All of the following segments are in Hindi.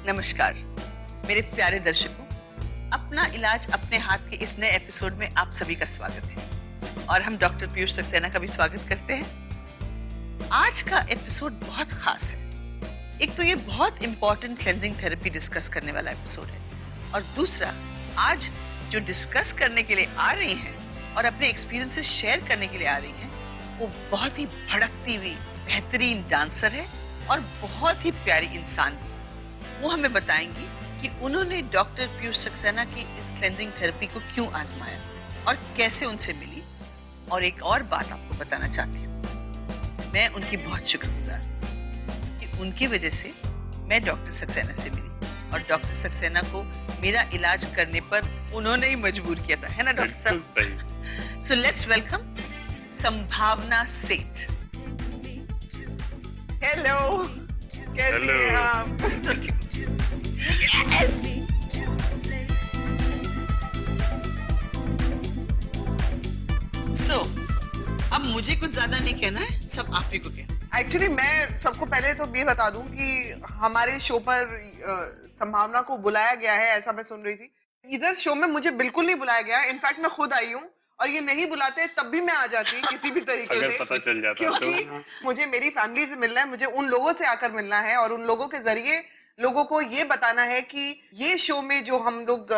नमस्कार मेरे प्यारे दर्शकों, अपना इलाज अपने हाथ के इस नए एपिसोड में आप सभी का स्वागत है और हम डॉक्टर पीयूष सक्सेना का भी स्वागत करते हैं। आज का एपिसोड बहुत खास है। एक तो ये बहुत इंपॉर्टेंट क्लेंजिंग थेरेपी डिस्कस करने वाला एपिसोड है और दूसरा, आज जो डिस्कस करने के लिए आ रही हैं और अपने एक्सपीरियंसेस शेयर करने के लिए आ रही हैं, वो बहुत ही भड़कती हुई बेहतरीन डांसर है और बहुत ही प्यारी इंसान भी। वो हमें बताएंगी कि उन्होंने डॉक्टर पीयूष सक्सेना की इस क्लेंजिंग थेरेपी को क्यों आजमाया और कैसे उनसे मिली। और एक और बात आपको बताना चाहती हूँ, मैं उनकी बहुत शुक्रगुजार हूँ कि उनकी वजह से मैं डॉक्टर सक्सेना से मिली और डॉक्टर सक्सेना को मेरा इलाज करने पर उन्होंने ही मजबूर किया था, है ना डॉक्टर साहब? सो लेट्स वेलकम संभावना सेठ। हेलो, कैसे हैं आप? So, अब मुझे कुछ ज्यादा नहीं कहना है, सब आप ही को कहना। एक्चुअली मैं सबको पहले तो ये बता दूं कि हमारे शो पर संभावना को बुलाया गया है, ऐसा मैं सुन रही थी। इधर शो में मुझे बिल्कुल नहीं बुलाया गया, इनफैक्ट मैं खुद आई हूँ और ये नहीं बुलाते तब भी मैं आ जाती किसी भी तरीके से, पता चल जाता क्योंकि मुझे मेरी फैमिली से मिलना है, मुझे उन लोगों से आकर मिलना है और उन लोगों के जरिए लोगों को ये बताना है कि ये शो में जो हम लोग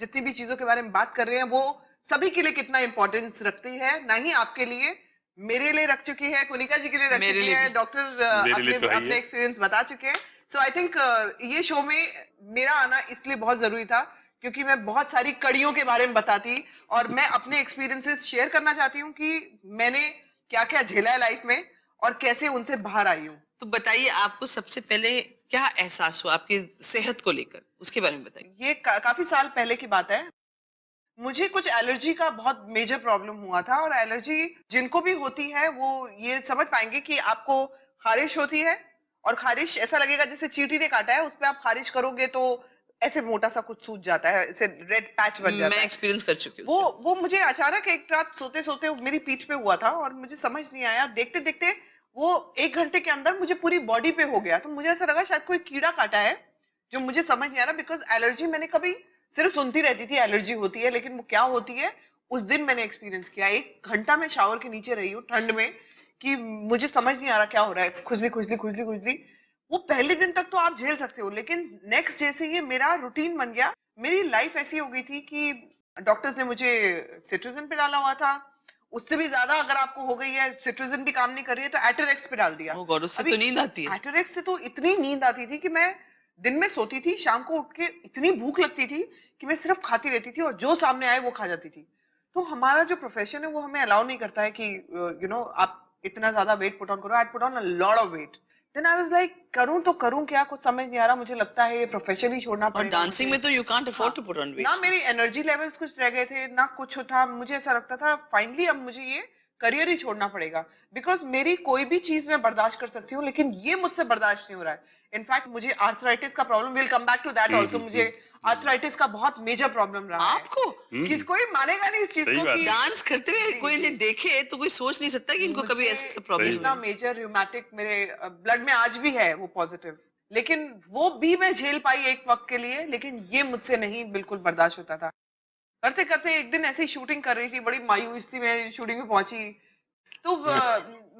जितनी भी चीजों के बारे में बात कर रहे हैं वो सभी के लिए कितना इंपॉर्टेंस रखती है। ना ही आपके लिए, मेरे लिए रख चुकी है, कुनिका जी के लिए रख चुकी है, डॉक्टर अपने एक्सपीरियंस बता चुके हैं। सो आई थिंक ये शो में मेरा आना इसलिए बहुत जरूरी था क्योंकि मैं बहुत सारी कड़ियों के बारे में बताती और मैं अपने एक्सपीरियंसेस शेयर करना चाहती हूँ कि मैंने क्या क्या झेला है लाइफ में और कैसे उनसे बाहर आई हूँ। तो बताइए, आपको सबसे पहले क्या एहसास हुआ आपकी सेहत को लेकर, उसके बारे में बताइए। ये काफी साल पहले की बात है। मुझे कुछ एलर्जी का बहुत मेजर प्रॉब्लम हुआ था और एलर्जी जिनको भी होती है वो ये समझ पाएंगे कि आपको खारिश होती है और खारिश ऐसा लगेगा जैसे चींटी ने काटा है, उस पर आप खारिश करोगे तो ऐसे मोटा सा कुछ सूज जाता है, ऐसे रेड पैच बन जाता है। मैं एक्सपीरियंस कर चुकी हूँ। वो मुझे अचानक एक रात सोते सोते मेरी पीठ पे हुआ था और मुझे समझ नहीं आया, देखते देखते वो 1 घंटे के अंदर मुझे पूरी बॉडी पे हो गया। तो मुझे ऐसा लगा शायद कोई कीड़ा काटा है, जो मुझे समझ नहीं आ रहा, बिकॉज एलर्जी मैंने कभी सिर्फ सुनती रहती थी एलर्जी होती है, लेकिन वो क्या होती है उस दिन मैंने एक्सपीरियंस किया। 1 घंटा मैं शावर के नीचे रही हूँ ठंड में कि मुझे समझ नहीं आ रहा क्या हो रहा है, खुजली खुजली खुजली खुजली। वो पहले दिन तक तो आप झेल सकते हो, लेकिन नेक्स्ट डे से ये मेरा रूटीन बन गया। मेरी लाइफ ऐसी हो गई थी कि डॉक्टर्स ने मुझे सिट्रोजिन पे डाला हुआ था, उससे भी ज्यादा अगर आपको हो गई है, सिट्रोजिन भी काम नहीं कर रही है तो एटोरेक्स पे डाल दिया। उससे तो नींद आती है। एटोरेक्स से तो इतनी नींद आती थी कि मैं दिन में सोती थी, शाम को उठ के इतनी भूख लगती थी कि मैं सिर्फ खाती रहती थी और जो सामने आए वो खा जाती थी। तो हमारा जो प्रोफेशन है वो हमें अलाउ नहीं करता है कि आप इतना ज्यादा वेट पुट ऑन करो। I put on a lot of weight. Then I was like करूं तो करूं क्या, कुछ समझ नहीं आ रहा। मुझे लगता है ये प्रोफेशन ही छोड़ना पड़ेगा। और डांसिंग में तो you can't afford to put on weight. ना मेरी एनर्जी लेवल्स कुछ रह गए थे, ना कुछ था। मुझे ऐसा लगता था फाइनली अब मुझे ये करियर ही छोड़ना पड़ेगा, बिकॉज मेरी कोई भी चीज मैं बर्दाश्त कर सकती हूँ लेकिन ये मुझसे बर्दाश्त नहीं हो रहा है। इनफैक्ट मुझे आर्थराइटिस का problem, will come back to that also, मुझे आर्थराइटिस का बहुत मेजर प्रॉब्लम रहा है। आपको कोई मानेगा नहीं इस चीज को कि डांस करते हुए कोई इन्हें देखे तो कोई सोच नहीं सकता कि इनको कभी ऐसा प्रॉब्लम। इतना मेजर रूमेटिक मेरे ब्लड में आज भी है वो पॉजिटिव, लेकिन वो भी मैं झेल पाई एक वक्त के लिए, लेकिन ये मुझसे नहीं बिल्कुल बर्दाश्त होता था। करते करते एक दिन ऐसे ही शूटिंग कर रही थी, बड़ी मायूस थी मैं, शूटिंग में पहुंची तो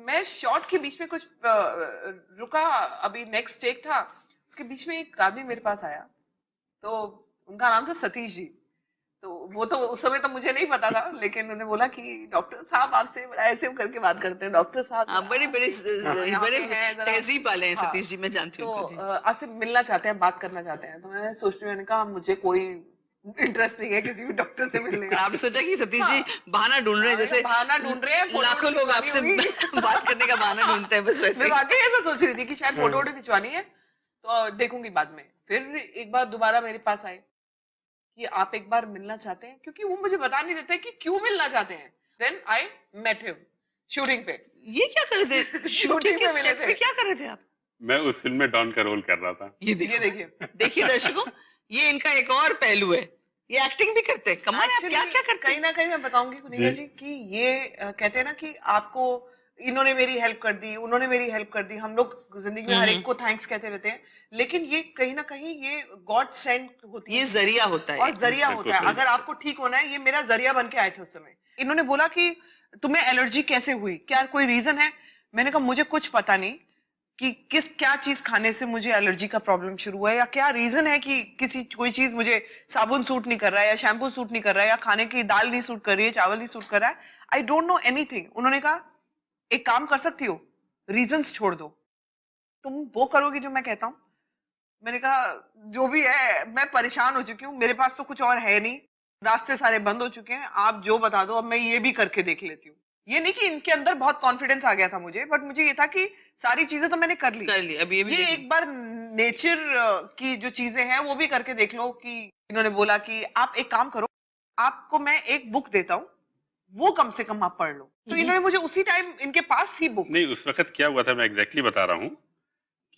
मैं शॉट के बीच में कुछ रुका, अभी नेक्स्ट टेक था, उसके बीच में एक आदमी मेरे पास आया, तो उनका नाम था सतीश जी। तो वो तो उस समय तो मुझे नहीं पता था, लेकिन उन्होंने बोला कि डॉक्टर साहब आपसे ऐसे करके बात करते हैं, डॉक्टर साहब बड़े तहजीब वाले हैं सतीश जी, मैं जानती हूँ। तो आपसे मिलना चाहते हैं, बात करना चाहते हैं। तो मैं सोच रही हूँ, मैंने कहा मुझे कोई इंटरेस्ट नहीं है किसी भी डॉक्टर से मिलने का। आपने सोचा कि सतीश जी बहाना ढूंढ रहे हैं, जैसे बहाना ढूंढ रहे हैं, लाखों लोग आपसे बात करने का बहाना ढूंढते हैं, बस वैसे। मैं वाकई ऐसा सोच रही थी कि शायद फोटो खिंचवानी है तो देखूंगी बाद में। फिर एक बार दोबारा मेरे पास आए कि आप एक बार मिलना चाहते हैं, क्योंकि वो मुझे बता नहीं देते कि क्यों मिलना चाहते हैं। Then I met him shooting पे। ये क्या कर रहे थे? शूटिंग पे मिले थे? क्या कर रहे थे आप? मैं उस फिल्म में डॉन का रोल कर रहा था। ये देखिए दर्शकों, ये इनका एक और पहलू है, ये एक्टिंग भी करते हैं। कमाल है, क्या क्या करते हैं? कहीं ना कहीं मैं बताऊंगी कुनिका जी कि ये कहते हैं ना कि आपको इन्होंने मेरी हेल्प कर दी, उन्होंने मेरी हेल्प कर दी। हम लोग जिंदगी में हर एक को थैंक्स कहते रहते हैं, लेकिन ये कहीं ना कहीं ये गॉड सेंड होती है, ये जरिया होता है और जरिया बिल्कुल होता है। सही अगर आपको ठीक होना है, ये मेरा जरिया बन के आए थे उस समय। इन्होंने बोला कि तुम्हें एलर्जी कैसे हुई, क्या कोई रीजन है? मैंने कहा मुझे कुछ पता नहीं कि क्या चीज खाने से मुझे एलर्जी का प्रॉब्लम शुरू हुआ है, या क्या रीजन है कि कोई चीज मुझे साबुन सूट नहीं कर रहा है, या शैम्पू सूट नहीं कर रहा है, या खाने की दाल नहीं सूट कर रही है, चावल नहीं सूट कर रहा है। I don't know anything. उन्होंने कहा एक काम कर सकती हो, रीजंस छोड़ दो, तुम वो करोगी जो मैं कहता हूं। मैंने कहा जो भी है, मैं परेशान हो चुकी हूँ, मेरे पास तो कुछ और है नहीं, रास्ते सारे बंद हो चुके हैं, आप जो बता दो, अब मैं ये भी करके देख लेती हूँ। ये नहीं कि इनके अंदर बहुत कॉन्फिडेंस आ गया था मुझे, बट मुझे ये था कि सारी चीजें तो मैंने कर ली, अब ये भी ये एक बार नेचर की जो चीजें हैं वो भी करके देख लो। कि इन्होंने बोला कि आप एक काम करो, आपको मैं एक बुक देता हूँ, वो कम से कम आप पढ़ लो। तो इन्होंने मुझे उसी टाइम, इनके पास थी बुक। नहीं, उस वक्त क्या हुआ था मैं एग्जैक्टली बता रहा हूँ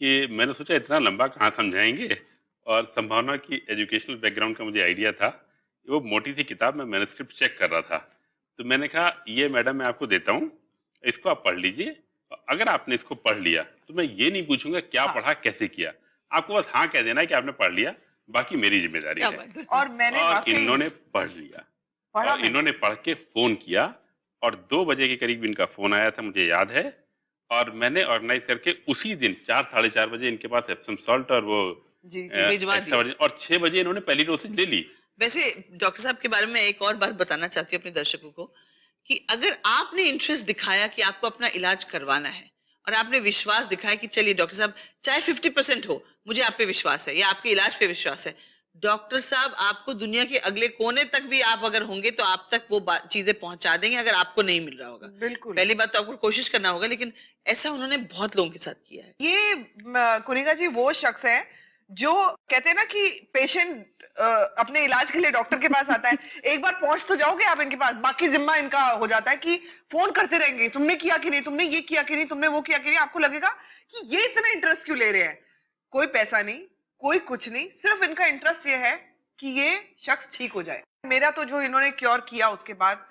कि मैंने सोचा इतना लंबा कहाँ समझाएंगे, और संभावना की एजुकेशनल बैकग्राउंड का मुझे आइडिया था। वो मोटी सी किताब, मैं मैन्युस्क्रिप्ट चेक कर रहा था, तो मैंने कहा ये मैडम मैं आपको देता हूँ, इसको आप पढ़ लीजिए। अगर आपने इसको पढ़ लिया तो मैं ये नहीं पूछूंगा क्या पढ़ा, कैसे किया, आपको बस हाँ कह देना है कि आपने पढ़ लिया, बाकी मेरी जिम्मेदारी है। और मैंने और इन्होंने पढ़ लिया, और इन्होंने पढ़ के फोन किया, और 2 बजे के करीब इनका फोन आया था, मुझे याद है। और मैंने ऑर्गेनाइज करके उसी दिन 4 साढ़े 4 बजे इनके पास एप्सम सॉल्ट और वो भिजवा दिया, और 6 बजे इन्होंने पहली डोसेज ले ली। वैसे डॉक्टर साहब के बारे में एक और बात बताना चाहती हूँ अपने दर्शकों को, कि अगर आपने इंटरेस्ट दिखाया कि आपको अपना इलाज करवाना है, और आपने विश्वास दिखाया कि चलिए डॉक्टर साहब चाहे 50% हो, मुझे आप पे विश्वास है या आपके इलाज पे विश्वास है, डॉक्टर साहब आपको दुनिया के अगले कोने तक भी आप अगर होंगे तो आप तक वो चीजें पहुंचा देंगे अगर आपको नहीं मिल रहा होगा। बिल्कुल। पहली बात तो आपको कोशिश करना होगा, लेकिन ऐसा उन्होंने बहुत लोगों के साथ किया है। ये कुनिका जी वो शख्स है जो कहते हैं ना कि पेशेंट अपने इलाज के लिए डॉक्टर के पास आता है, एक बार पहुंच तो जाओगे आप इनके पास, बाकी जिम्मा इनका हो जाता है कि फोन करते रहेंगे, तुमने किया कि नहीं, तुमने ये किया कि नहीं, तुमने वो किया कि नहीं। आपको लगेगा कि ये इतना इंटरेस्ट क्यों ले रहे हैं। कोई पैसा नहीं, कोई कुछ नहीं, सिर्फ इनका इंटरेस्ट ये है कि ये शख्स ठीक हो जाए। मेरा तो जो इन्होंने क्योर किया, उसके बाद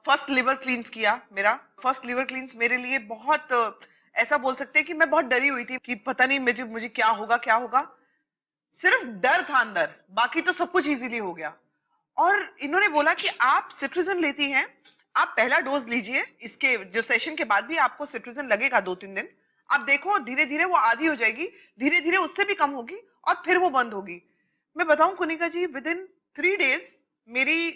फर्स्ट लिवर क्लींस किया। मेरा फर्स्ट लिवर क्लींस मेरे लिए बहुत ऐसा बोल सकते हैं कि मैं बहुत डरी हुई थी कि पता नहीं मुझे क्या होगा, क्या होगा। सिर्फ डर था अंदर, बाकी तो सब कुछ इजीली हो गया। और इन्होंने बोला कि आप सिट्रिजन लेती हैं, आप पहला डोज लीजिए, इसके जो सेशन के बाद भी आपको सिट्रिजन लगेगा 2-3 दिन, आप देखो धीरे धीरे वो आधी हो जाएगी, धीरे धीरे उससे भी कम होगी, और फिर वो बंद होगी। मैं बताऊं कुनिका जी, विद इन 3 डेज मेरी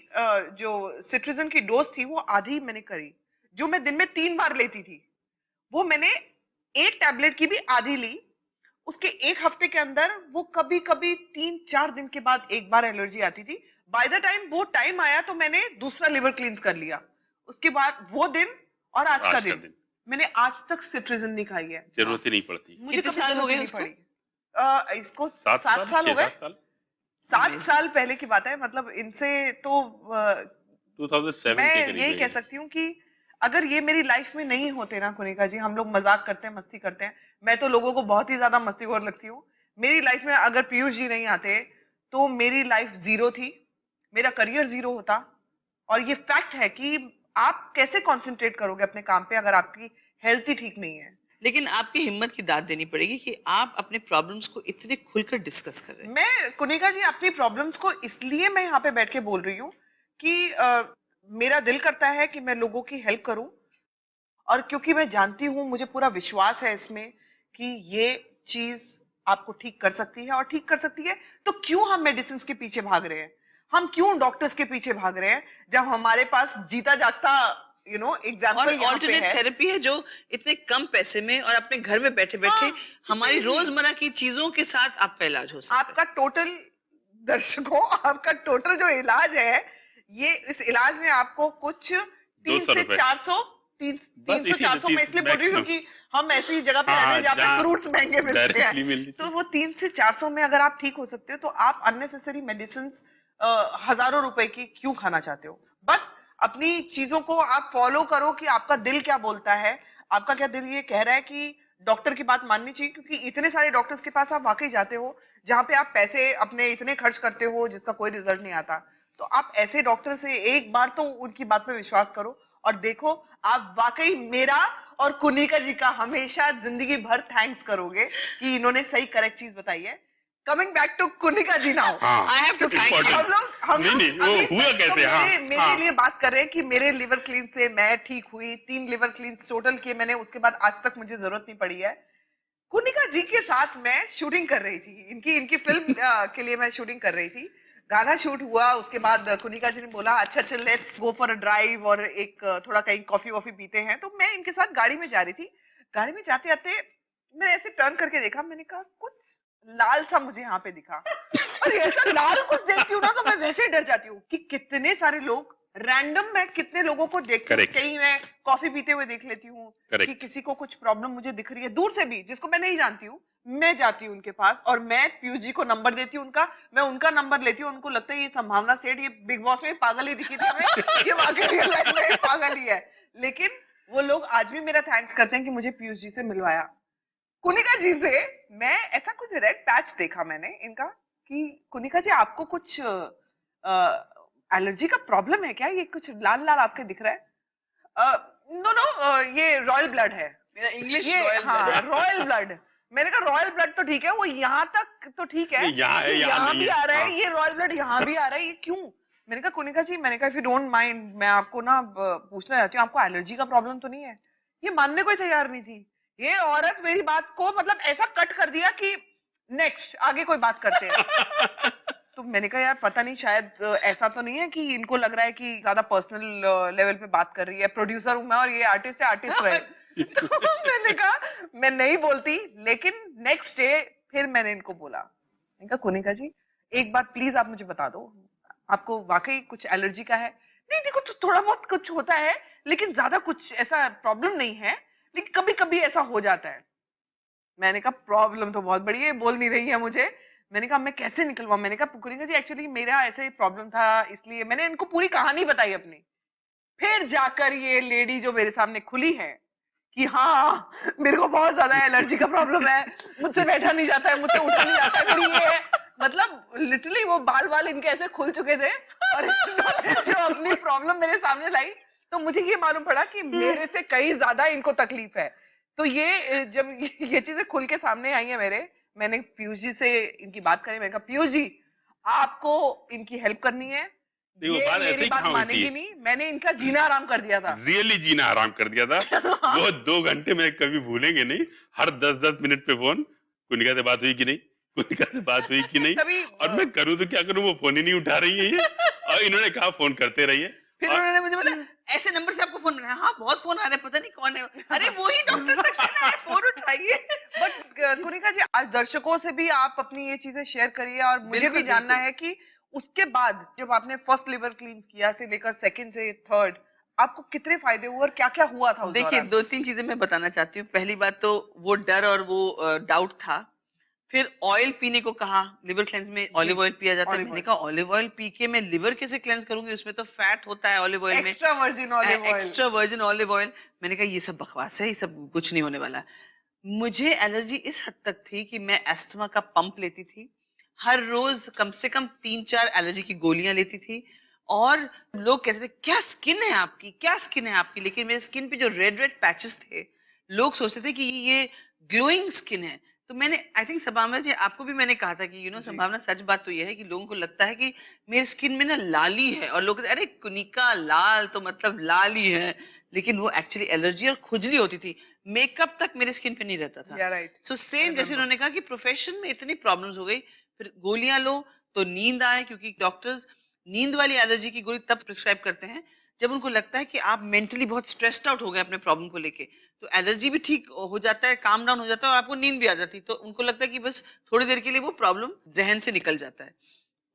जो सिट्रिजन की डोज थी वो आधी मैंने करी। जो मैं दिन में 3 बार लेती थी, वो मैंने एक टैबलेट की भी आधी ली। उसके 1 हफ्ते के अंदर वो कभी कभी 3-4 दिन के बाद एक बार एलर्जी आती थी। बाय द टाइम वो टाइम आया तो मैंने दूसरा लिवर क्लींस कर लिया। उसके बाद वो दिन और आज का दिन मैंने आज तक सिट्रिजन नहीं खाई है। जरूरत ही नहीं पड़ती। मुझे कितने साल हो गए उसको? इसको 7 साल हो गए। 7 Amazing. साल पहले की बात है। मतलब इनसे तो 2007 मैं के करीब यही है कह ये। सकती हूँ कि अगर ये मेरी लाइफ में नहीं होते ना कुनिका जी, हम लोग मजाक करते हैं, मस्ती करते हैं, मैं तो लोगों को बहुत ही ज्यादा मस्तीखोर लगती हूँ। मेरी लाइफ में अगर पीयूष जी नहीं आते तो मेरी लाइफ जीरो थी, मेरा करियर जीरो होता। और ये फैक्ट है कि आप कैसे कंसंट्रेट करोगे अपने काम पे अगर आपकी हेल्थ ही ठीक नहीं है। लेकिन आपकी हिम्मत की दाद देनी पड़ेगी कि आप अपने प्रॉब्लम्स को इतने खुलकर डिस्कस कर रहे हैं। मैं कुनिका जी अपनी प्रॉब्लम्स को इसलिए मैं यहाँ पे बैठ के बोल रही हूँ कि मेरा दिल करता है कि मैं लोगों की हेल्प करूं, और क्योंकि मैं जानती हूं, मुझे पूरा विश्वास है इसमें कि ये चीज आपको ठीक कर सकती है। और ठीक कर सकती है तो क्यों हम मेडिसिन के पीछे भाग रहे हैं, हम क्यों डॉक्टर्स के पीछे भाग रहे हैं, जब हमारे पास जीता जागता एग्जाम्पल यहाँ पे है। थेरेपी है जो इतने कम पैसे में और अपने घर में बैठे बैठे हमारी रोजमर्रा की चीजों के साथ आपका इलाज हो सकता है। आपका टोटल, दर्शकों, आपका टोटल जो इलाज है, ये इस इलाज में आपको कुछ 3 से 400 300-400 मैं इसलिए बोल रही हूँ क्योंकि हम ऐसी जगह पे रहते हैं जहाँ पे फ्रूट्स महंगे मिलते हैं। तो वो 3 से 400 में अगर आप ठीक हो सकते हो तो आप अननेसेसरी मेडिसिन हजारों रुपए की क्यों खाना चाहते हो। बस अपनी चीजों को आप फॉलो करो कि आपका दिल क्या बोलता है, आपका क्या दिल ये कह रहा है कि डॉक्टर की बात माननी चाहिए। क्योंकि इतने सारे डॉक्टर्स के पास आप वाकई जाते हो जहां पे आप पैसे अपने इतने खर्च करते हो जिसका कोई रिजल्ट नहीं आता। तो आप ऐसे डॉक्टर से एक बार तो उनकी बात पे विश्वास करो और देखो आप वाकई मेरा और कुनिका जी का हमेशा जिंदगी भर थैंक्स करोगे कि इन्होंने सही करेक्ट चीज बताई है। Coming back to Kunika ji now, I have to thank you. हम नहीं, लोग वो अभी हुआ तो कैसे? हाँ, मेरे हाँ। लिए बात कर रहे हैं कि मेरे लिवर क्लीन से मैं ठीक हुई, 3 लिवर क्लीन टोटल किए मैंने, उसके बाद आज तक मुझे जरूरत नहीं पड़ी है। कुनिका जी के साथ मैं शूटिंग कर रही थी, इनकी फिल्म के लिए मैं शूटिंग कर रही थी। गाना शूट हुआ, उसके बाद कुनिका जी ने बोला अच्छा चल let's go for a drive और एक थोड़ा कहीं कॉफी वॉफी पीते हैं। तो मैं इनके साथ गाड़ी में जा रही थी। गाड़ी में जाते जाते मैंने ऐसे टर्न करके देखा, मैंने कहा कुछ लाल सा मुझे यहाँ पे दिखा। और ऐसा लाल कुछ देखती हूँ ना तो मैं वैसे ही डर जाती हूँ कि कितने सारे लोग रैंडम, मैं कितने लोगों को देखती हूँ, कहीं मैं कॉफी पीते हुए देख लेती हूँ कि किसी को कुछ प्रॉब्लम मुझे दिख रही है दूर से भी, जिसको मैं नहीं जानती हूँ, मैं जाती हूँ उनके पास और मैं पीयूष जी को नंबर देती हूँ उनका, मैं उनका नंबर लेती हूँ। उनको लगता है ये संभावना सेठ, ये बिग बॉस में पागल ही दिखी थी हमें, ये वाकई रियल लाइफ में पागल ही है। लेकिन वो लोग आज भी मेरा थैंक्स करते हैं कि मुझे पीयूष जी से मिलवाया। कुनिका जी से मैं ऐसा कुछ रेड पैच देखा मैंने इनका कि कुनिका जी आपको कुछ एलर्जी का प्रॉब्लम है क्या, ये कुछ लाल लाल आपके दिख रहा है? नो ये रॉयल ब्लड है मेरा इंग्लिश ये, रॉयल हाँ रॉयल ब्लड। मैंने कहा रॉयल ब्लड तो ठीक है, वो यहाँ तक तो ठीक है, यहाँ भी आ रहा है, ये रॉयल ब्लड यहाँ भी आ रहा है, ये क्यों? मैंने कहा कुनिका जी, मैंने कहा इफ यू डोंट माइंड मैं आपको ना पूछना चाहती हूँ, आपको एलर्जी का प्रॉब्लम तो नहीं है? ये मानने को ही तैयार नहीं थी। ये औरत मेरी बात को मतलब ऐसा कट कर दिया कि नेक्स्ट आगे कोई बात करते हैं। तो मैंने कहा यार पता नहीं, शायद ऐसा तो नहीं है कि इनको लग रहा है कि ज्यादा पर्सनल लेवल पे बात कर रही है, प्रोड्यूसर हूं मैं और ये आर्टिस्ट है, आर्टिस्ट रहे। तो मैंने कहा मैं नहीं बोलती, लेकिन नेक्स्ट डे फिर मैंने इनको बोला, मैंने कहा कुनिका जी एक बार प्लीज आप मुझे बता दो, आपको वाकई कुछ एलर्जी का है? नहीं देखो तो थोड़ा बहुत कुछ होता है, लेकिन ज्यादा कुछ ऐसा प्रॉब्लम नहीं है, लेकिन कभी कभी ऐसा हो जाता है। मैंने कहा प्रॉब्लम तो बहुत बड़ी है, बोल नहीं रही है मुझे। मैंने कहा मैं कैसे निकलवाऊं? मैंने कहा कुनिका जी एक्चुअली मेरा ऐसे प्रॉब्लम था, इसलिए मैंने इनको पूरी कहानी बताई अपनी। फिर जाकर ये लेडी जो मेरे सामने खुली है कि हाँ मेरे को बहुत ज्यादा एलर्जी का प्रॉब्लम है, मुझसे बैठा नहीं जाता है, मुझसे उठा नहीं जाता है, फिर ये है मतलब लिटरली वो बाल बाल इनके ऐसे खुल चुके थे और जो अपनी प्रॉब्लम मेरे सामने लाई, तो मुझे ये मालूम पड़ा कि मेरे से कहीं ज्यादा इनको तकलीफ है। तो ये जब ये चीजें खुल के सामने आई है मेरे, मैंने पीयूष जी से इनकी बात करी, मैंने कहा पीयूष जी आपको इनकी हेल्प करनी है, ये मेरी बात मानेगी नहीं, मैंने इनका जीना आराम कर दिया था। रियली जीना आराम कर दिया था। वो 2 घंटे में कभी भूलेंगे नहीं, हर 10-10 मिनट पे फोन, कुनिका से बात हुई कि नहीं, कुनिका से बात हुई कि नहीं, और मैं करूँ तो क्या करूँ, वो फोन ही नहीं उठा रही है ये, और इन्होंने कहा फोन करते रहिए। फिर उन्होंने मुझे बोला ऐसे नंबर से आपको फोन बनाया, हाँ बहुत फोन आ रहे हैं, पता नहीं कौन है, अरे वही डॉक्टर सक्सेना है, फोन उठाइए। बट कुनिका जी आज दर्शकों से भी आप अपनी ये चीजें शेयर करिए, और मुझे भी जानना है कि उसके बाद जब आपने फर्स्ट लिवर क्लीन किया से लेकर सेकंड से थर्ड, आपको कितने फायदे हुए और क्या क्या हुआ था? देखिए 2-3 चीजें मैं बताना चाहती हूँ। पहली बात तो वो डर और वो डाउट था। फिर ऑयल पीने को कहा, लिवर क्लेंस में ऑलिव ऑयल पिया जाता है। मैंने कहा ऑलिव ऑयल पी के मैं लिवर कैसे क्लेंस करूंगी, उसमें तो फैट होता है ऑलिव ऑयल में, extra virgin olive oil, extra virgin olive oil. मैंने कहा ये सब बकवास है, ये सब कुछ नहीं होने वाला। मुझे एलर्जी इस हद तक थी कि मैं एस्थमा का पंप लेती थी, हर रोज कम से कम 3-4 एलर्जी की गोलियां लेती थी, और लोग कहते थे क्या स्किन है आपकी, क्या स्किन है आपकी, लेकिन मेरे स्किन पे जो रेड रेड पैचेस थे, लोग सोचते थे कि ये ग्लोइंग स्किन है। तो मैंने आई थिंक संभावना जी आपको भी मैंने कहा था कि संभावना सच बात तो ये है कि लोगों को लगता है कि मेरी स्किन में ना लाली है, और लोग कहते अरे कुनिका लाल तो मतलब लाल ही है, लेकिन वो एक्चुअली एलर्जी और खुजली होती थी, मेकअप तक मेरे स्किन पे नहीं रहता था। सो सेम जैसे उन्होंने कहा कि प्रोफेशन में इतनी प्रॉब्लम्स हो गई, फिर गोलियां लो तो नींद आए, क्योंकि डॉक्टर्स नींद वाली एलर्जी की गोली तब प्रिस्क्राइब करते हैं जब उनको लगता है कि आप मेंटली बहुत स्ट्रेस्ड आउट हो गए अपने प्रॉब्लम को लेके, तो एलर्जी भी ठीक हो जाता है, काम डाउन हो जाता है, और आपको नींद भी आ जाती है, तो उनको लगता है कि बस थोड़ी देर के लिए वो प्रॉब्लम जहन से निकल जाता है।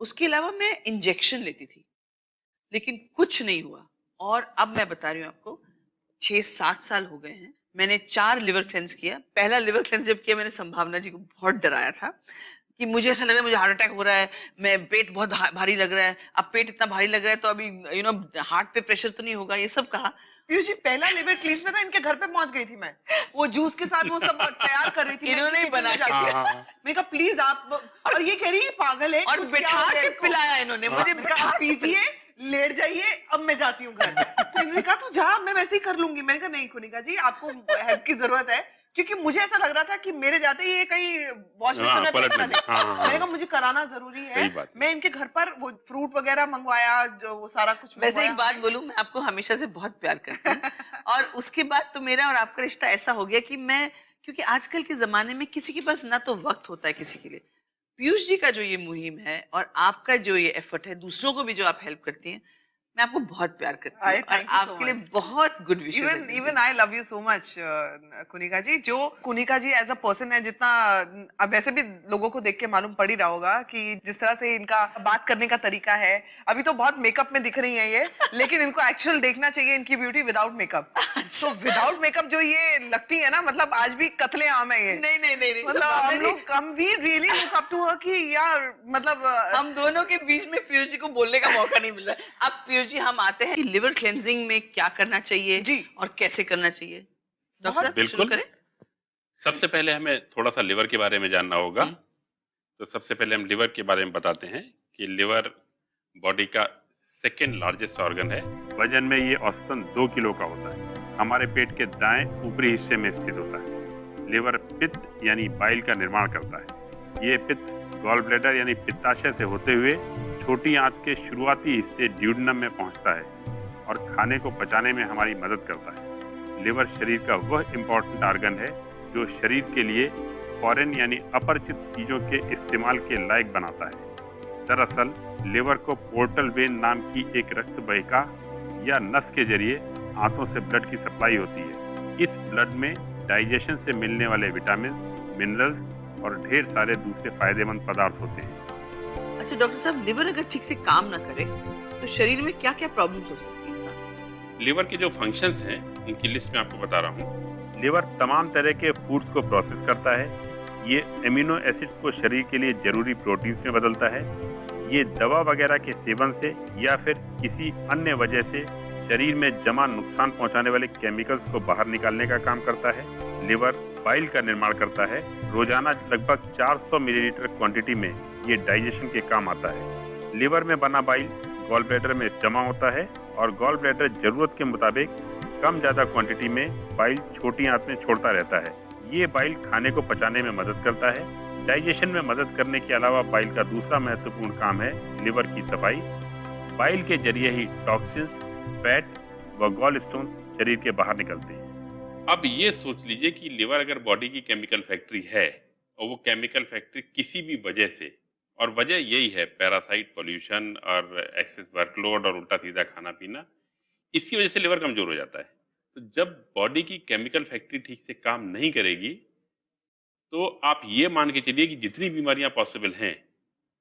उसके अलावा मैं इंजेक्शन लेती थी, लेकिन कुछ नहीं हुआ। और अब मैं बता रही हूँ आपको 6-7 साल हो गए हैं, मैंने 4 लिवर क्लेंस किया। पहला लिवर क्लेंस जब किया मैंने संभावना जी को बहुत डराया था कि मुझे ऐसा लग रहा है मुझे हार्ट अटैक हो रहा है, मैं पेट बहुत भारी लग रहा है, अब पेट इतना भारी लग रहा है तो अभी हार्ट पे प्रेशर तो नहीं होगा, ये सब कहा। पीयूष जी पहला लिवर क्लींस में था, इनके घर पे पहुंच गई थी मैं, वो जूस के साथ वो सब तैयार कर रही थी, इन्होंने ही बना के मैंने कहा प्लीज आप, और ये कह रही है पागल है, और बिठा के पिलाया इन्होंने मुझे, पीजिए लेट जाइए, अब मैं जाती हूँ घर। तो इन्होंने कहा तू जा, मैं वैसे ही कर लूंगी। मैंने कहा नहीं कुनिका जी, आपको हेल्प की जरूरत है, क्योंकि मुझे ऐसा लग रहा था कि मेरे जाते ही ये कहीं वॉश बेसिन में फेंक ना दे। मैंने कहा मुझे कराना जरूरी है। मैं इनके घर पर वो फ्रूट वगैरह मंगवाया, जो वो सारा कुछ। वैसे एक बात बोलूं, मैं आपको हमेशा से बहुत प्यार करती हूँ और उसके बाद तो मेरा और आपका रिश्ता ऐसा हो गया कि मैं, क्योंकि आजकल के जमाने में किसी के पास ना तो वक्त होता है किसी के लिए। पीयूष जी का जो ये मुहिम है और आपका जो ये एफर्ट है, दूसरों को भी जो आप हेल्प करती हैं, मैं आपको बहुत प्यार करती हूँ और आपके लिए बहुत good wishes. Even I love you so much Kunika ji. जो Kunika ji as a person है, जितना अब वैसे भी लोगों को देख के मालूम पड़ ही रहा होगा कि जिस तरह से इनका बात करने का तरीका है, अभी तो बहुत मेकअप में दिख रही है ये, लेकिन इनको एक्चुअल देखना चाहिए इनकी ब्यूटी विदाउट मेकअप। तो विदाउट मेकअप जो ये लगती है ना, मतलब आज भी कतले आम है ये। नहीं नहीं नहीं, मतलब हम we really look up to her कि यार, मतलब हम दोनों के बीच में पीयूष जी को बोलने का मौका नहीं मिल रहा है। अब पीयूष जी हम आते हैं कि लिवर क्लेंजिंग में क्या करना चाहिए जी और कैसे करना चाहिए। डॉक्टर साहब शुरू बिल्कुल। करें। सबसे पहले हमें थोड़ा सा लिवर के बारे में जानना होगा। तो सबसे पहले हम लिवर के बारे में बताते हैं कि लिवर बॉडी का सेकेंड लार्जेस्ट ऑर्गन है। वजन में ये औसतन 2 किलो का होता है। हमारे पेट के दाएं ऊपरी हिस्से में स्थित होता है। लिवर पित्त यानी बाइल का निर्माण करता है। ये पित्त गॉल ब्लैडर यानी पित्ताशय से होते हुए छोटी आंत के शुरुआती हिस्से ड्यूडेनम में पहुंचता है और खाने को पचाने में हमारी मदद करता है। लिवर शरीर का वह इम्पोर्टेंट ऑर्गन है जो शरीर के लिए फॉरेन यानी अपरिचित चीजों के इस्तेमाल के लायक बनाता है। दरअसल लिवर को पोर्टल वेन नाम की एक रक्त वाहिका या नस के जरिए आंतों से ब्लड की सप्लाई होती है। इस ब्लड में डाइजेशन से मिलने वाले विटामिन, मिनरल्स और ढेर सारे दूसरे फायदेमंद पदार्थ होते हैं। अच्छा डॉक्टर साहब, लिवर अगर ठीक से काम ना करे तो शरीर में क्या क्या प्रॉब्लम्स हो सकती है इंसान? लिवर के जो फंक्शंस हैं उनकी लिस्ट में आपको बता रहा हूँ। लिवर तमाम तरह के फूड्स को प्रोसेस करता है। ये एमिनो एसिड्स को शरीर के लिए जरूरी प्रोटीन्स में बदलता है। ये दवा वगैरह के सेवन से या फिर किसी अन्य वजह से शरीर में जमा नुकसान पहुंचाने वाले केमिकल्स को बाहर निकालने का काम करता है। लिवर बाइल का निर्माण करता है। रोजाना लगभग 400 मिलीलीटर क्वांटिटी में ये डाइजेशन के काम आता है। लिवर में बना बाइल गॉल ब्लैडर में जमा होता है और गॉल ब्लैडर जरूरत के मुताबिक कम ज्यादा क्वांटिटी में बाइल छोटी आंत में छोड़ता रहता है। ये बाइल खाने को पचाने में मदद करता है। डाइजेशन में मदद करने के अलावा बाइल का दूसरा महत्वपूर्ण काम है लिवर की सफाई। बाइल के जरिए ही टॉक्सिन्स, फैट व गॉल स्टोन्स शरीर के बाहर निकलते हैं। अब ये सोच लीजिए कि लिवर अगर बॉडी की केमिकल फैक्ट्री है और वो केमिकल फैक्ट्री किसी भी वजह से, और वजह यही है पैरासाइट, पॉल्यूशन और एक्सेस वर्कलोड और उल्टा सीधा खाना पीना, इसकी वजह से लिवर कमजोर हो जाता है। तो जब बॉडी की केमिकल फैक्ट्री ठीक से काम नहीं करेगी तो आप ये मान के चलिए कि जितनी बीमारियां पॉसिबल हैं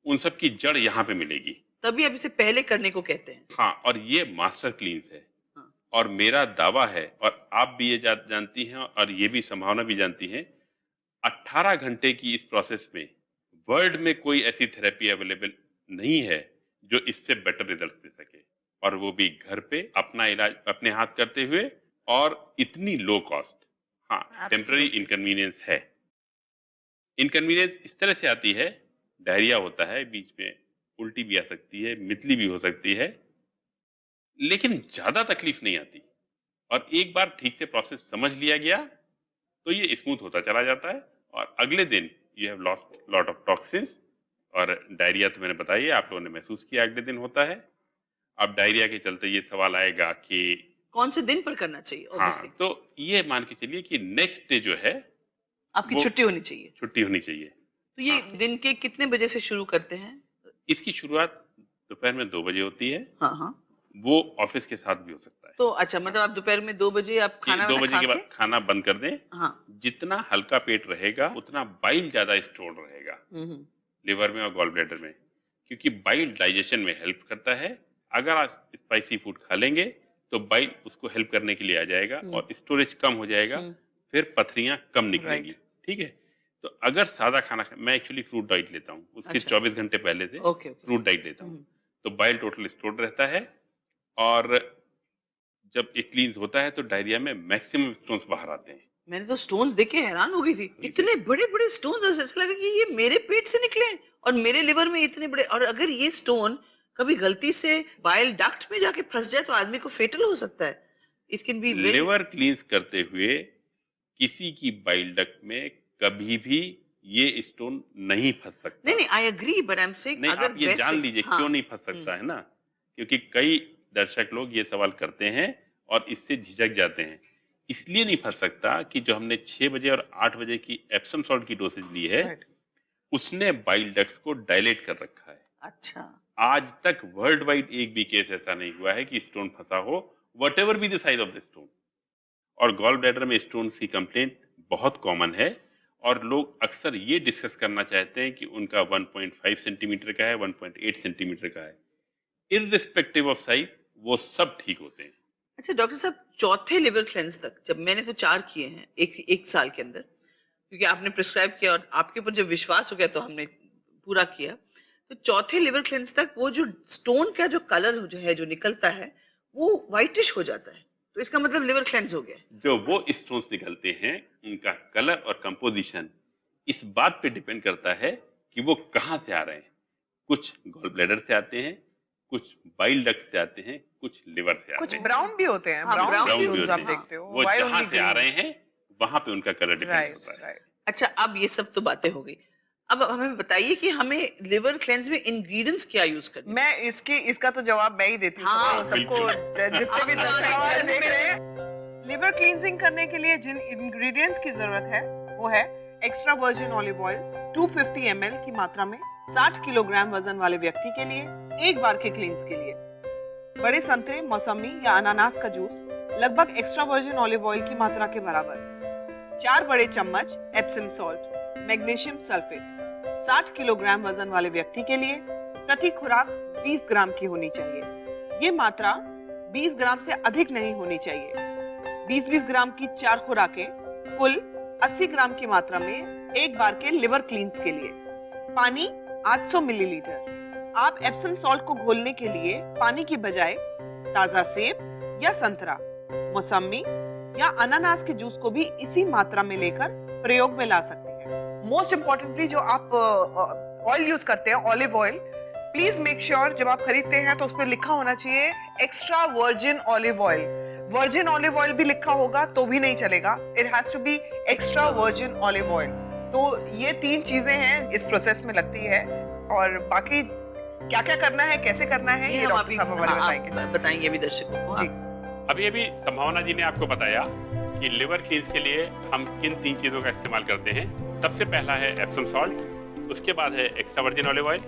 उन सब की जड़ यहाँ पे मिलेगी। तभी अब इसे पहले करने को कहते हैं। हाँ, और ये मास्टर क्लींस है। हाँ। और मेरा दावा है, और आप भी ये जानती हैं और ये भी संभावना भी जानती हैं, 18 घंटे की इस प्रोसेस में वर्ल्ड में कोई ऐसी थेरेपी अवेलेबल नहीं है जो इससे बेटर रिजल्ट दे सके, और वो भी घर पे अपना इलाज अपने हाथ करते हुए और इतनी लो कॉस्ट। हाँ, टेम्पररी इनकन्वीनियंस है। इनकन्वीनियंस इस तरह से आती है, डायरिया होता है, बीच में उल्टी भी आ सकती है, मितली भी हो सकती है, लेकिन ज्यादा तकलीफ नहीं आती। और एक बार ठीक से प्रोसेस समझ लिया गया तो ये स्मूथ होता चला जाता है और अगले दिन you have lost lot of toxins. और डायरिया तो मैंने बताया, आप लोगों ने महसूस किया, अगले दिन होता है। अब डायरिया के चलते ये सवाल आएगा कि कौन से दिन पर करना चाहिए? हाँ, तो ये मान के चलिए कि नेक्स्ट डे जो है आपकी छुट्टी होनी चाहिए। छुट्टी होनी चाहिए। तो ये दिन के कितने बजे से शुरू करते हैं? इसकी शुरुआत दोपहर में 2 बजे होती है। हाँ हाँ। वो ऑफिस के साथ भी हो सकता है। तो अच्छा, मतलब आप दोपहर में 2 बजे आप खाना 2 बजे के बाद खाना बंद कर दें। हाँ। जितना हल्का पेट रहेगा उतना बाइल ज्यादा स्टोर रहेगा लिवर में और गॉल ब्लैडर में, क्योंकि बाइल डाइजेशन में हेल्प करता है। अगर आप स्पाइसी फूड खा लेंगे तो बाइल उसको हेल्प करने के लिए आ जाएगा और स्टोरेज कम हो जाएगा, फिर पथरियां कम निकलेंगी। ठीक है, तो अगर सादा खाना, मैं एक्चुअली फ्रूट डाइट लेता हूँ, उसके 24 घंटे पहले से फ्रूट डाइट लेता हूँ, तो बाइल टोटल स्टोर्ड रहता है। और जब ये क्लींस होता है तो डायरिया में मैक्सिमम स्टोन्स बाहर आते हैं। मैंने तो स्टोन्स देख के हैरान हो गई थी, इतने बड़े बड़े स्टोन्स, ऐसा लगा कि ये मेरे पेट से निकले और मेरे लिवर में इतने बड़े। और अगर ये स्टोन कभी गलती से बाइल डक्ट में जाके फंस जाए तो आदमी को फेटल हो सकता है. It can be very. Liver क्लींस करते हुए किसी की बाइल डक्ट में कभी भी ये स्टोन नहीं फंस सकता. नहीं नहीं, I agree, but I am saying नहीं, अगर आप ये जान लीजिए क्यों नहीं फंस सकता है ना, क्योंकि कई दर्शक लोग ये सवाल करते हैं और इससे झिझक जाते हैं. इसलिए नहीं फंस सकता कि जो हमने 6 बजे और 8 बजे की एप्सम सॉल्ट की डोसेज ली है, Right. उसने बाइल डक्ट्स को डायलेट कर रखा है. अच्छा. आज तक वर्ल्ड वाइड एक भी केस ऐसा नहीं हुआ है कि स्टोन फंसा हो, what ever be the size of the stone. और गॉल ब्लैडर में स्टोन की कंप्लेंट बहुत कॉमन है और लोग अक्सर ये डिस्कस करना चाहते हैं कि उनका 1.5 सेंटीमीटर का है, 1.8 सेंटीमीटर का है. इररिस्पेक्टिव ऑफ साइज वो सब ठीक होते हैं. अच्छा डॉक्टर साहब, चौथे लिवर क्लेंस तक, जब मैंने तो 4 किए हैं एक साल के अंदर, क्योंकि आपने प्रिस्क्राइब किया और आपके ऊपर जब विश्वास हो गया तो हमने पूरा किया. तो चौथे लिवर क्लेंस तक वो जो स्टोन का जो कलर जो है जो निकलता है वो व्हाइटिश हो जाता है, तो इसका मतलब लिवर क्लेंस हो गया. जो वो स्टोन्स निकलते हैं उनका कलर और कंपोजिशन इस बात पे डिपेंड करता है कि वो कहाँ से आ रहे हैं. कुछ गॉल ब्लैडर से आते हैं, कुछ बाइल डक्ट से आते हैं, कुछ लिवर से आते कुछ हैं. ब्राउन भी होते हैं. हाँ, ब्राउन brown भी stones होते आप हैं. देखते हो. वो Why जहाँ only से आ green? रहे हैं वहां पे उनका कलर डिपेंड Right, होता है. right. अच्छा, अब ये सब तो बातें हो गई. अब हमें बताइए कि हमें लिवर क्लेंस में इंग्रेडिएंट्स क्या यूज करने हैं? मैं इसका तो जवाब मैं ही देती हूँ. हाँ, सबको जितने भी दर्शक हमारे देख रहे हैं, लिवर क्लींजिंग करने के लिए जिन इंग्रेडिएंट्स की जरूरत है वो है extra virgin olive oil 250 ml की मात्रा में 60 किलोग्राम वजन वाले व्यक्ति के लिए एक बार के क्लींस के लिए. बड़े संतरे, मौसमी या अनानास का जूस लगभग एक्स्ट्रा वर्जिन ऑलिव ऑयल की मात्रा के बराबर. 4 बड़े चम्मच Epsom salt, magnesium sulphate 60 kilogram वजन वाले व्यक्ति के लिए प्रति खुराक 20 ग्राम की होनी चाहिए. ये मात्रा 20 ग्राम से अधिक नहीं होनी चाहिए. 20-20 ग्राम की 4 खुराकें कुल 80 ग्राम की मात्रा में एक बार के लिवर क्लींस के लिए. पानी 800 मिलीलीटर. आप एप्सम सॉल्ट को घोलने के लिए पानी की बजाय ताजा सेब या संतरा, मौसमी या अनानास के जूस को भी इसी मात्रा में लेकर प्रयोग में ला सकते हैं. मोस्ट इम्पोर्टेंटली जो आप ऑयल यूज करते हैं, olive oil, please make sure जब आप खरीदते हैं तो उस पर लिखा होना चाहिए extra virgin olive oil. Virgin olive oil भी लिखा होगा तो भी नहीं चलेगा. It has to be extra virgin olive oil. तो ये 3 चीजें हैं इस प्रोसेस में लगती है. और बाकी क्या क्या करना है, कैसे करना है, ये हम डॉक्टर अभी साहब हमारे बताएंगे. बताएंगे अभी दर्शकों को. जी. अभी संभावना जी ने आपको बताया कि लिवर क्लींस के लिए हम किन 3 चीजों का इस्तेमाल करते हैं. सबसे पहला है एप्सम सॉल्ट, उसके बाद है एक्स्ट्रा वर्जिन ऑलिव ऑयल,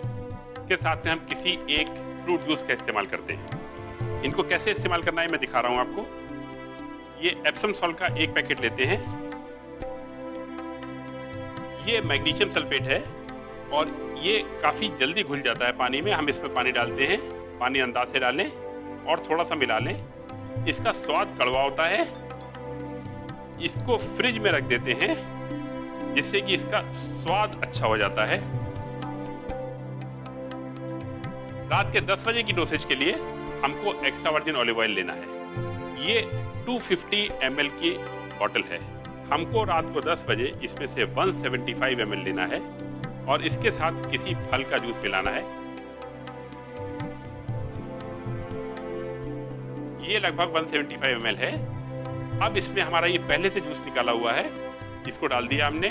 के साथ में हम किसी एक फ्रूट जूस का इस्तेमाल करते हैं. इनको कैसे इस्तेमाल करना है मैं दिखा रहा हूं आपको. ये एप्सम सॉल्ट का एक पैकेट लेते हैं. ये मैग्नीशियम सल्फेट है और ये काफी जल्दी घुल जाता है पानी में. हम इसमें पानी डालते हैं, पानी अंदाज से डालें और थोड़ा सा मिला लें. इसका स्वाद कड़वा होता है. इसको फ्रिज में रख देते हैं जिससे कि इसका स्वाद अच्छा हो जाता है. रात के 10 बजे की डोसेज के लिए हमको एक्स्ट्रा वर्जिन ऑलिव ऑयल लेना है. ये 250 ml की बॉटल है. हमको रात को 10 बजे इसमें से 175 ml लेना है और इसके साथ किसी फल का जूस मिलाना है. ये लगभग 175 ml है. अब इसमें हमारा ये पहले से जूस निकाला हुआ है, इसको डाल दिया हमने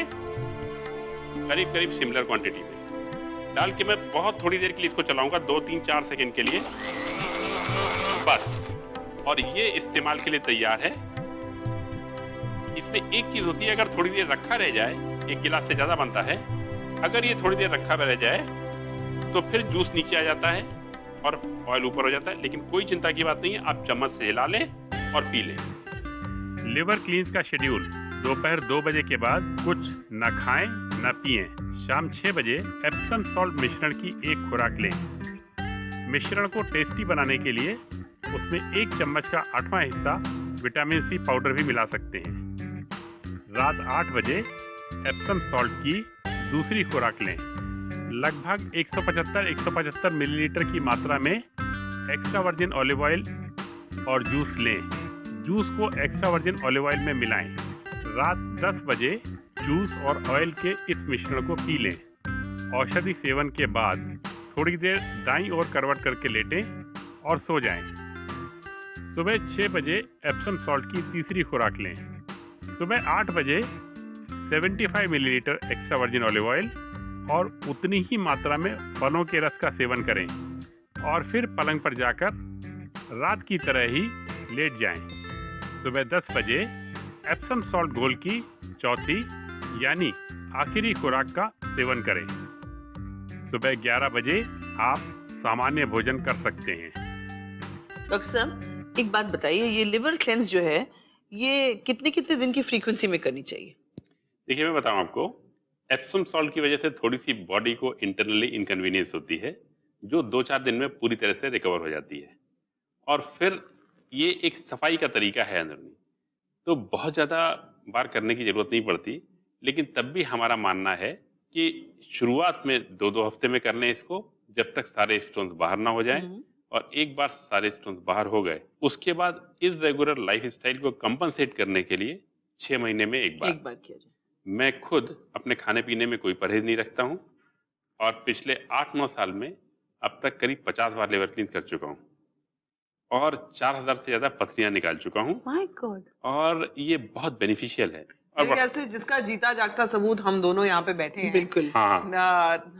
करीब करीब सिमिलर क्वांटिटी में. डाल के मैं बहुत थोड़ी देर के लिए इसको चलाऊंगा, 2-3-4 सेकंड के लिए बस. और ये इस्तेमाल के लिए तैयार है. इसमें एक चीज होती है, अगर थोड़ी देर रखा रह जाए, 1 गिलास से ज्यादा बनता है, अगर ये थोड़ी देर रखा रह जाए तो फिर जूस नीचे आ जाता है और ऑयल ऊपर हो जाता है. लेकिन कोई चिंता की बात नहीं है, आप चम्मच से हिला लें और पी लें. लिवर क्लींस का शेड्यूल: दोपहर 2 बजे के बाद कुछ न खाएं न पिएं. शाम 6 बजे एप्सम सॉल्ट मिश्रण की एक खुराक लें. मिश्रण को टेस्टी बनाने के लिए उसमें 1 चम्मच का 8वां हिस्सा विटामिन सी पाउडर भी मिला सकते हैं. रात 8 बजे एप्सम सॉल्ट की दूसरी खुराक लें. लगभग 175 मिलीलीटर की मात्रा में एक्स्ट्रा वर्जिन ऑलिव ऑयल और जूस लें. जूस को एक्स्ट्रा वर्जिन ऑलिव ऑयल में मिलाएं. रात 10 बजे जूस और ऑयल के इस मिश्रण को पी लें. औषधि सेवन के बाद थोड़ी देर दाईं ओर करवट करके लेटें और सो जाएं। सुबह 6 बजे एप्सम सॉल्ट की तीसरी खुराक लें। सुबह 8 बजे 75 millilitre extra virgin olive oil और उतनी ही मात्रा में फलों के रस का सेवन करें और फिर पलंग पर जाकर रात की तरह ही लेट जाएं। सुबह 10 बजे एप्सम सॉल्ट घोल की चौथी यानी आखिरी खुराक का सेवन करें। सुबह 11 बजे आप सामान्य भोजन कर सकते हैं। डॉक्टर साहब एक बात बताइए, ये लिवर क्लेंस जो है ये कितने कितने दिन की फ्रीक्वेंसी में करनी चाहिए? देखिए, मैं बताऊं आपको, एप्सम सॉल्ट की वजह से थोड़ी सी बॉडी को इंटरनली इनकन्वीनियंस होती है, जो 2-4 दिन में पूरी तरह से रिकवर हो जाती है। और फिर ये एक सफाई का तरीका है अंदरूनी, तो बहुत ज़्यादा बार करने की ज़रूरत नहीं पड़ती। लेकिन तब भी हमारा मानना है कि शुरुआत में 2-2 हफ्ते में कर लें इसको, जब तक सारे स्टोन्स बाहर ना हो जाएं। और एक बार सारे स्टोन्स बाहर हो गए, उसके बाद इर्रेगुलर लाइफस्टाइल को कंपनसेट करने के लिए 6 महीने में एक बार किया जाए। मैं खुद अपने खाने पीने में कोई परहेज नहीं रखता हूं और पिछले 8-9 साल में अब तक करीब 50 बार लिवर क्लीन कर चुका हूं और 4000 से ज्यादा पथरियां निकाल चुका हूं। My God. और ये बहुत बेनिफिशियल है। और मेरे ख्याल से जिसका जीता जागता सबूत हम दोनों यहाँ पे बैठे हैं। बिल्कुल। हाँ,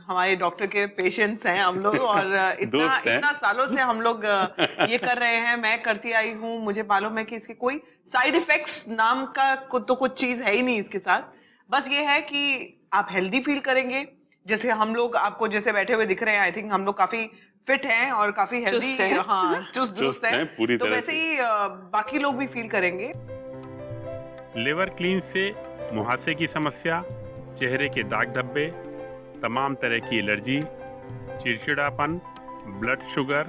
हमारे डॉक्टर के पेशेंट्स हैं हम लोग और दोस्त हैं। इतना सालों से हम लोग ये कर रहे हैं। मैं करती आई हूँ, मुझे मालूम है कि इसके कोई साइड इफेक्ट्स नाम का तो कुछ चीज है ही नहीं इसके साथ। बस ये है कि आप हेल्दी फील करेंगे। जैसे हम लोग आपको जैसे बैठे हुए दिख रहे हैं, आई थिंक हम लोग काफी फिट हैं और काफी हेल्दी, हाँ चुस्त हैं पूरी तो तरह वैसे ही बाकी लोग भी फील करेंगे। लिवर क्लीन से मुहासे की समस्या, चेहरे के दाग धब्बे, तमाम तरह की एलर्जी, चिड़चिड़ापन, blood sugar,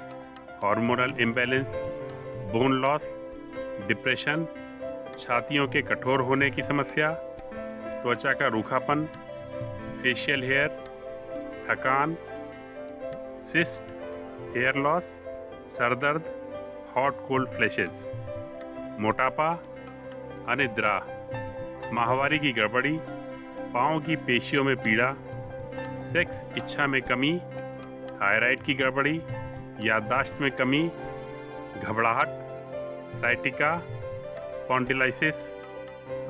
hormonal imbalance, bone loss, depression, छातियों के कठोर होने की समस्या, त्वचा का रूखापन, फेशियल हेयर, थकान, सिस्ट, हेयर लॉस, सरदर्द, हॉट कोल्ड फ्लैशेस, मोटापा, अनिद्रा, माहवारी की गड़बड़ी, पाँव की पेशियों में पीड़ा, सेक्स इच्छा में कमी, थायराइड की गड़बड़ी, याददाश्त में कमी, घबराहट, साइटिका, स्पॉन्डिलाइसिस,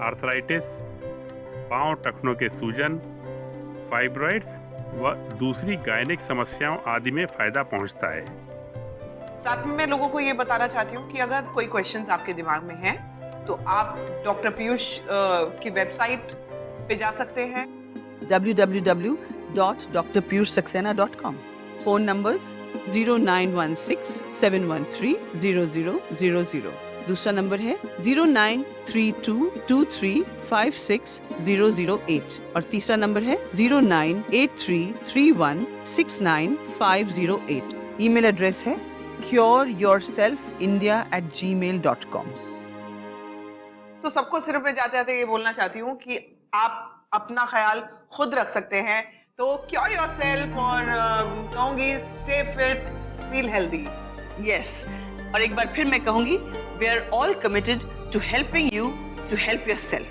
आर्थराइटिस, पांव टखनों के सूजन, फाइब्रॉइड्स व दूसरी गायनिक समस्याओं आदि में फायदा पहुंचता है। साथ में मैं लोगों को ये बताना चाहती हूँ कि अगर कोई क्वेश्चंस आपके दिमाग में हैं तो आप डॉक्टर पीयूष की वेबसाइट पे जा सकते हैं www.drpiyushsaxena.com। Phone numbers 0916-713-0000। दूसरा नंबर है 0932235608 और तीसरा नंबर है 098331690508। ईमेल एड्रेस है cureyourselfindia@gmail.com। तो सबको सिर्फ मैं जाते जाते ये बोलना चाहती हूँ कि आप अपना ख्याल खुद रख सकते हैं। तो क्योर योरसेल्फ और कहूंगी stay fit, feel healthy. Yes, और एक बार फिर मैं कहूंगी, we are all committed to helping you to help yourself.